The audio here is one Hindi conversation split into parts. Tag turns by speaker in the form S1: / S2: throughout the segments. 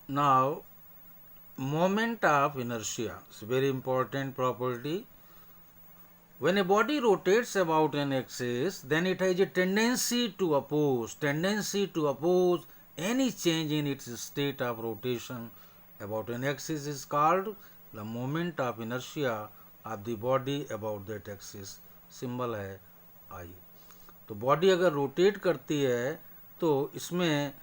S1: Now, moment of inertia is a very important property. When a body rotates about an axis, then it has a tendency to oppose any change in its state of rotation about an axis is called the moment of inertia of the body about that axis. Symbol है आई. तो बॉडी अगर रोटेट करती है तो इसमें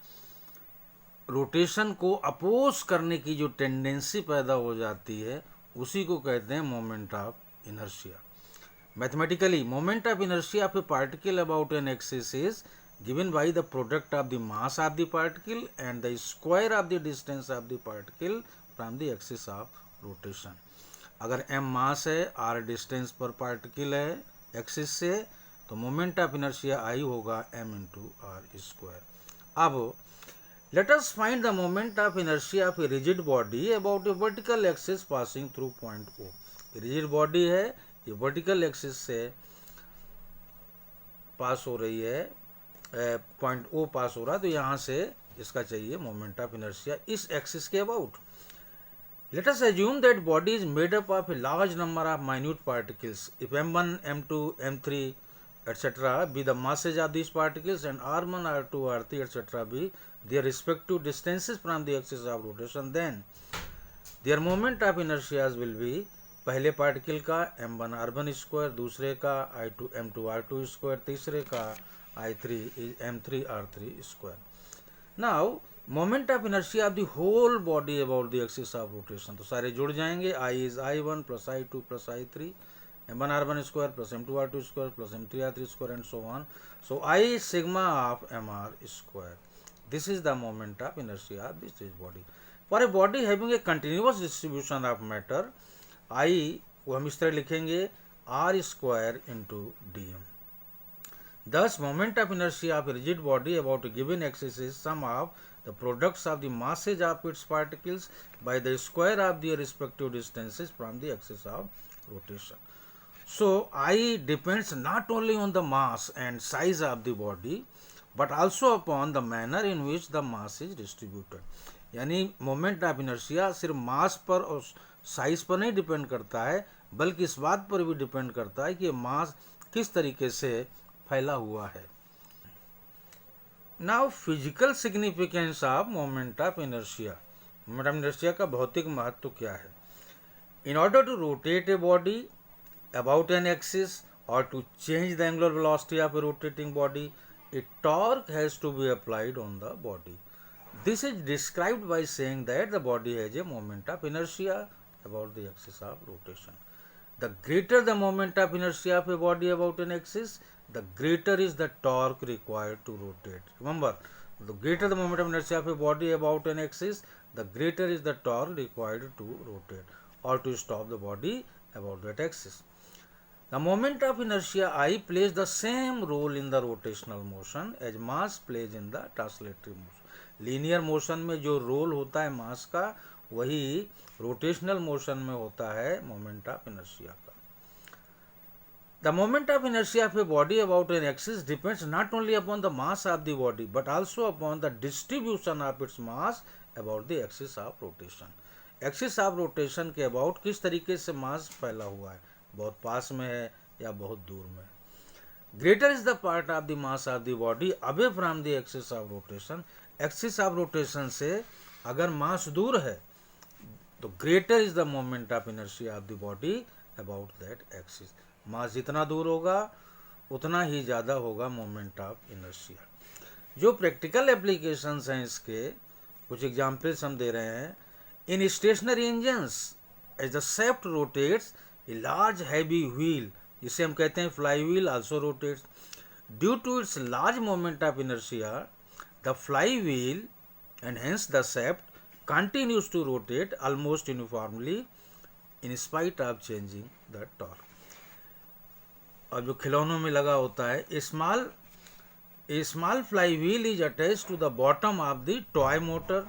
S1: रोटेशन को अपोज करने की जो टेंडेंसी पैदा हो जाती है उसी को कहते हैं moment of inertia. Mathematically moment of inertia of A particle about an axis is given by the product of the mass of the particle and the square of the distance of the particle from the axis of rotation. अगर m मास है, r डिस्टेंस पर पार्टिकल है एक्सिस से, तो मोमेंट ऑफ इनर्शिया I होगा m इंटू आर स्क्वायर. अब let us find the moment of inertia of a rigid body about a vertical axis passing through point O. rigid body है, ये vertical axis से पास हो रही है, पॉइंट O पास हो रहा है, तो यहाँ से इसका चाहिए मोमेंट ऑफ इनर्शिया इस एक्सिस के about. Let us assume that body is made up of a large number of minute particles. If m1, m2, m3, etc. be the masses of these particles and r1, r2, r3, etc. be their respective distances from the axis of rotation, then their moment of inertia will be पहले पार्टिकल का m1 r1 स्क्वायर, दूसरे का i2 m2 r2 स्क्वायर, तीसरे का i3 m3 r3 square. Now moment of inertia of the whole body about the axis of rotation, तो सारे जुड़ जाएंगे. I is i1 plus i2 plus i3 m1 r1 square plus m2 r2 square plus m3 r3 square and so on. So I sigma of mr square. This is the moment of inertia of this body. For a body having a continuous distribution of matter, I को हम इस तरह लिखेंगे r square into dm. Thus, moment of inertia of a rigid body about a given axis is sum of the products of the masses of its particles by the square of their respective distances from the axis of rotation. So, I depends not only on the mass and size of the body but also upon the manner in which the mass is distributed. यानी मोमेंट ऑफ इनर्शिया सिर्फ मास पर और साइज पर नहीं डिपेंड करता है, बल्कि इस बात पर भी डिपेंड करता है कि मास किस तरीके से फैला हुआ है. Now physical significance of moment of inertia. Moment of inertia का भौतिक महत्व क्या है? In order to rotate a body about an axis और to change the angular velocity of a rotating body, a torque has to be applied on the body. This is described by saying that the body has a moment of inertia about the axis of rotation. The greater the moment of inertia of a body about an axis, the greater is the torque required to rotate. Remember, the greater the moment of inertia of a body about an axis, the greater is the torque required to rotate or to stop the body about that axis. The moment of inertia I plays the same role in the rotational motion as mass plays in the translatory motion. Linear motion में जो रोल होता है मास का, वही रोटेशनल मोशन में होता है मोमेंट ऑफ इनर्शिया का. The moment of inertia of A body about an axis depends not only upon the mass of the body but also upon the distribution of its mass about the axis of rotation. Axis of rotation के अबाउट किस तरीके से मास फैला हुआ है, बहुत पास में है या बहुत दूर में. Greater is the part of the mass of the body away from the axis of rotation. Axis of rotation से अगर मास दूर है तो greater is the moment of inertia of the body about that axis. Mass जितना दूर होगा उतना ही ज़्यादा होगा मोमेंट ऑफ इनर्शिया. जो प्रैक्टिकल एप्लीकेशंस हैं इसके कुछ एग्जाम्पल्स हम दे रहे हैं. In stationary engines as the shaft rotates A large heavy wheel, जिसे हम कहते हैं flywheel, also rotates. Due to its large moment of inertia, the flywheel and hence the shaft continues to rotate almost uniformly in spite of changing the torque. और जो खिलौनों में लगा होता है, a small flywheel is attached to the bottom of the toy motor.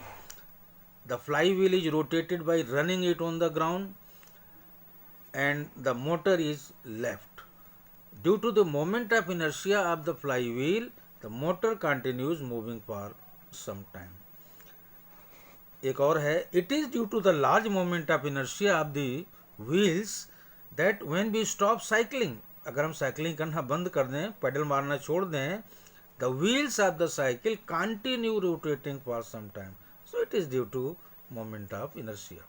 S1: The flywheel is rotated by running it on the ground and the motor is left. Due to the moment of inertia of the flywheel, the motor continues moving for some time. एक और है, it is due to the large moment of inertia of the wheels that when we stop cycling, अगर हम साइकिलिंग करना बंद कर दें, पेडल मारना छोड़ दें, the wheels of the cycle continue rotating for some time, so it is due to moment of inertia.